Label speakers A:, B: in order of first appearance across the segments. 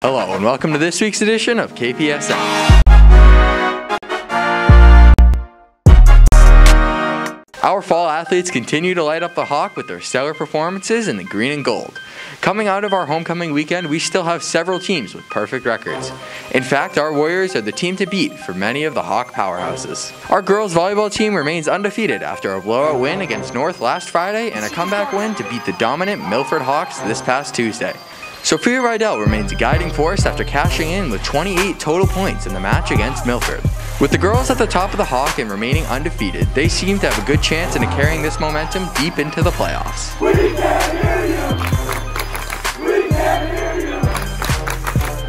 A: Hello and welcome to this week's edition of Kpsn. Our fall athletes continue to light up the Hawk with their stellar performances in the green and gold. Coming out of our homecoming weekend, we still have several teams with perfect records. In fact, our Warriors are the team to beat for many of the Hawk powerhouses. Our girls volleyball team remains undefeated after a blowout win against North last Friday and a comeback win to beat the dominant Milford Hawks this past Tuesday. Sophia Rydell remains a guiding force after cashing in with 28 total points in the match against Milford. With the girls at the top of the Hawk and remaining undefeated, they seem to have a good chance into carrying this momentum deep into the playoffs.
B: We can hear you! We can hear you!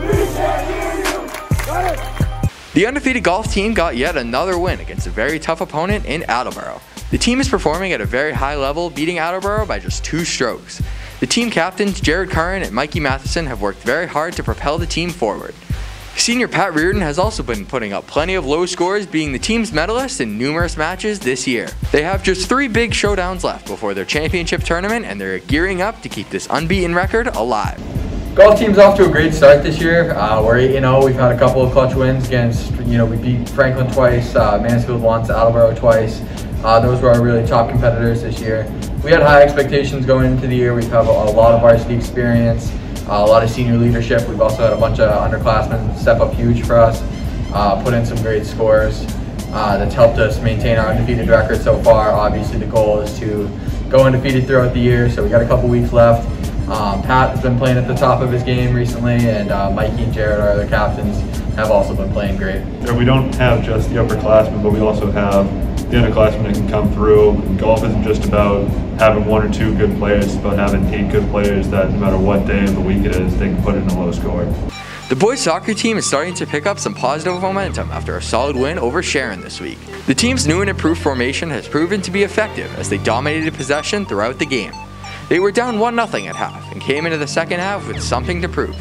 B: We can hear you! Got it!
A: The undefeated golf team got yet another win against a very tough opponent in Attleboro. The team is performing at a very high level, beating Attleboro by just 2 strokes. The team captains Jared Curran and Mikey Matheson have worked very hard to propel the team forward. Senior Pat Reardon has also been putting up plenty of low scores, being the team's medalist in numerous matches this year. They have just 3 big showdowns left before their championship tournament, and they're gearing up to keep this unbeaten record alive. Golf team's off to a great start this year. We're 8-0. We've had a couple of clutch wins against, we beat Franklin twice, Mansfield once, Attleboro twice. Those were our really top competitors this year. We had high expectations going into the year. We've had a lot of varsity experience, a lot of senior leadership. We've also had a bunch of underclassmen step up huge for us, put in some great scores. That's helped us maintain our undefeated record so far. Obviously the goal is to go undefeated throughout the year, so we got a couple weeks left. Pat has been playing at the top of his game recently, and Mikey and Jared, our other captains, have also been playing great.
C: We don't have just the upperclassmen, but we also have the underclassmen that can come through. And golf isn't just about having 1 or 2 good players, it's about having 8 good players that no matter what day of the week it is, they can put in a low score.
A: The boys soccer team is starting to pick up some positive momentum after a solid win over Sharon this week. The team's new and improved formation has proven to be effective as they dominated possession throughout the game. They were down 1-0 at half and came into the second half with something to prove.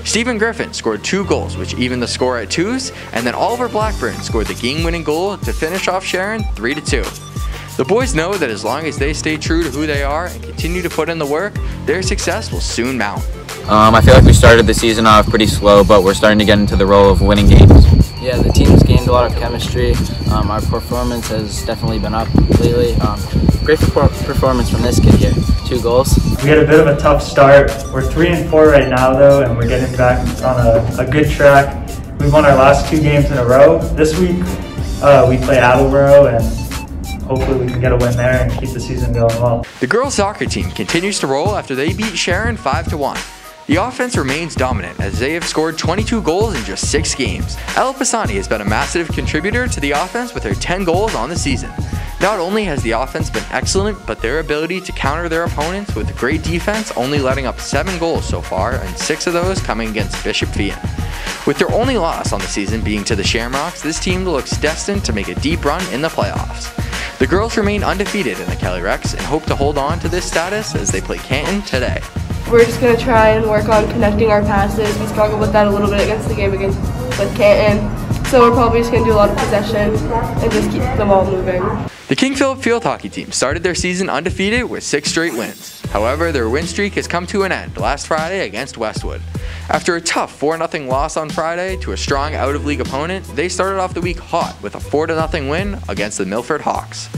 A: Stephen Griffin scored 2 goals, which evened the score at 2s, and then Oliver Blackburn scored the game-winning goal to finish off Sharon 3-2. The boys know that as long as they stay true to who they are and continue to put in the work, their success will soon mount.
D: I feel like we started the season off pretty slow, but we're starting to get into the role of winning games.
E: Yeah, the team's gained a lot of chemistry. Our performance has definitely been up lately. Great performance from this kid here. 2 goals.
F: We had a bit of a tough start. We're 3-4 right now though, and we're getting back on a good track. We won our last 2 games in a row. This week we play Attleboro, and hopefully we can get a win there and keep the season going well.
A: The girls soccer team continues to roll after they beat Sharon 5-1. The offense remains dominant as they have scored 22 goals in just 6 games. Ella Pisani has been a massive contributor to the offense with her 10 goals on the season. Not only has the offense been excellent, but their ability to counter their opponents with great defense, only letting up 7 goals so far, and 6 of those coming against Bishop Fian. With their only loss on the season being to the Shamrocks, this team looks destined to make a deep run in the playoffs. The girls remain undefeated in the Kelly Rex and hope to hold on to this status as they play Canton today.
G: We're just going to try and work on connecting our passes. We struggled with that a little bit against the game with Canton. So we're probably just going to do a lot of possession and just keep the ball moving.
A: The King Philip Field Hockey team started their season undefeated with 6 straight wins. However, their win streak has come to an end last Friday against Westwood. After a tough 4-0 loss on Friday to a strong out-of-league opponent, they started off the week hot with a 4-0 win against the Milford Hawks.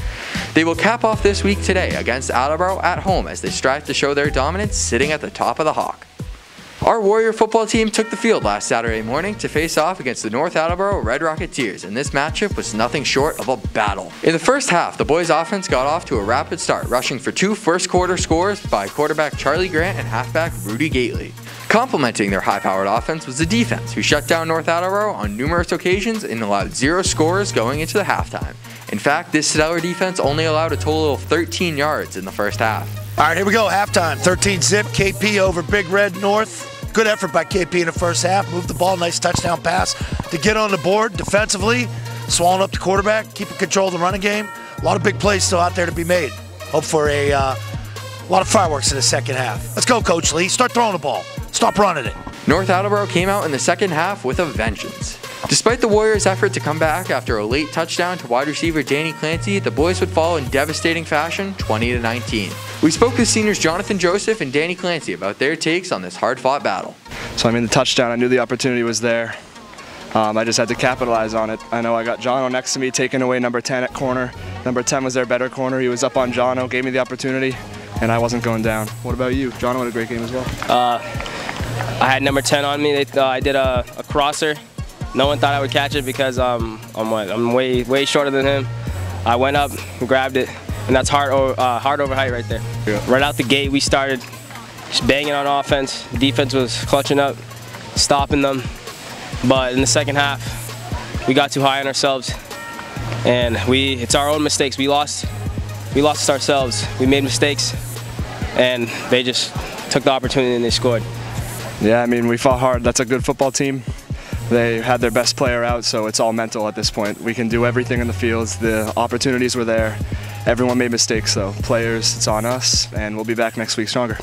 A: They will cap off this week today against Attleboro at home as they strive to show their dominance sitting at the top of the Hawk. Our Warrior football team took the field last Saturday morning to face off against the North Attleboro Red Rocketeers, and this matchup was nothing short of a battle. In the first half, the boys' offense got off to a rapid start, rushing for 2 first-quarter scores by quarterback Charlie Grant and halfback Rudy Gately. Complementing their high-powered offense was the defense, who shut down North Attleboro on numerous occasions and allowed 0 scores going into the halftime. In fact, this stellar defense only allowed a total of 13 yards in the first half.
H: All right, here we go, halftime. 13-zip, KP over Big Red North. Good effort by KP in the first half. Moved the ball, nice touchdown pass to get on the board defensively, swallowing up the quarterback, keeping control of the running game. A lot of big plays still out there to be made. Hope for a lot of fireworks in the second half. Let's go, Coach Lee. Start throwing the ball. Stop running it.
A: North Attleboro came out in the second half with a vengeance. Despite the Warriors' effort to come back after a late touchdown to wide receiver Danny Clancy, the boys would fall in devastating fashion, 20-19. We spoke with seniors Jonathan Joseph and Danny Clancy about their takes on this hard-fought battle.
I: So I mean, the touchdown, I knew the opportunity was there. I just had to capitalize on it. I know I got Jono next to me taking away number 10 at corner. Number 10 was their better corner. He was up on Jono, gave me the opportunity, and I wasn't going down. What about you? Jono had a great game as well.
J: I had number 10 on me. I did a crosser. No one thought I would catch it because I'm way shorter than him. I went up and grabbed it, and that's hard over height right there. Yeah. Right out the gate, we started just banging on offense. The defense was clutching up, stopping them. But in the second half, we got too high on ourselves, and it's our own mistakes. We lost ourselves. We made mistakes, and they just took the opportunity and they scored.
I: Yeah, I mean, we fought hard. That's a good football team. They had their best player out, so it's all mental at this point. We can do everything in the fields. The opportunities were there. Everyone made mistakes, though. Players, it's on us, and we'll be back next week stronger.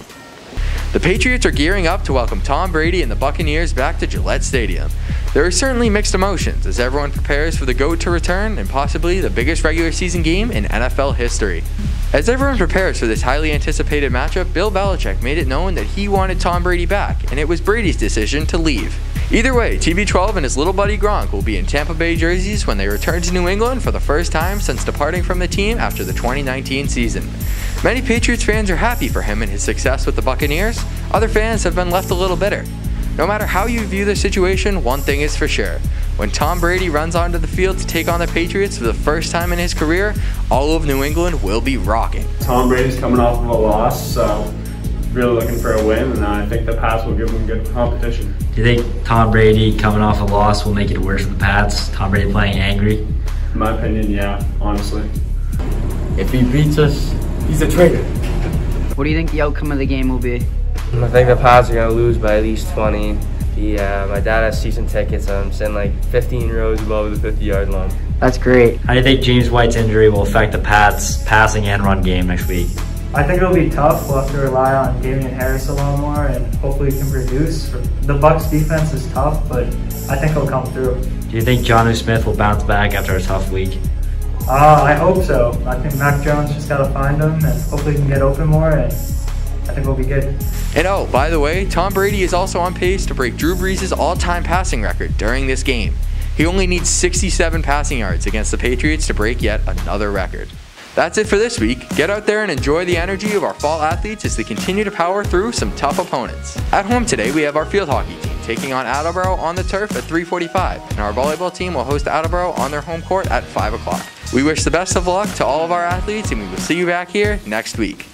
A: The Patriots are gearing up to welcome Tom Brady and the Buccaneers back to Gillette Stadium. There are certainly mixed emotions as everyone prepares for the GOAT to return and possibly the biggest regular season game in NFL history. As everyone prepares for this highly anticipated matchup, Bill Belichick made it known that he wanted Tom Brady back, and it was Brady's decision to leave. Either way, TB12 and his little buddy Gronk will be in Tampa Bay jerseys when they return to New England for the first time since departing from the team after the 2019 season. Many Patriots fans are happy for him and his success with the Buccaneers. Other fans have been left a little bitter. No matter how you view the situation, one thing is for sure. When Tom Brady runs onto the field to take on the Patriots for the first time in his career, all of New England will be rocking.
K: Tom Brady's coming off of a loss, so really looking for a win, and I think the Pats will give him good competition.
L: Do you think Tom Brady coming off a loss will make it worse for the Pats? Tom Brady playing angry?
K: In my opinion, yeah, honestly.
L: If he beats us,
K: he's a traitor.
M: What do you think the outcome of the game will be?
N: I think the Pats are going to lose by at least 20. My dad has season tickets. I'm sitting like 15 rows above the 50-yard line.
M: That's great.
L: How do you think James White's injury will affect the Pats' passing and run game next week?
F: I think it'll be tough. We'll have to rely on Damian Harris a lot more, and hopefully he can produce. The Bucs defense is tough, but I think he'll come through.
L: Do you think Jonnu Smith will bounce back after a tough week?
F: I hope so. I think Mac Jones just got to find him, and hopefully he can get open more, and I think we'll be good.
A: And oh, by the way, Tom Brady is also on pace to break Drew Brees' all-time passing record during this game. He only needs 67 passing yards against the Patriots to break yet another record. That's it for this week. Get out there and enjoy the energy of our fall athletes as they continue to power through some tough opponents. At home today, we have our field hockey team taking on Attleboro on the turf at 3:45, and our volleyball team will host Attleboro on their home court at 5 o'clock. We wish the best of luck to all of our athletes, and we will see you back here next week.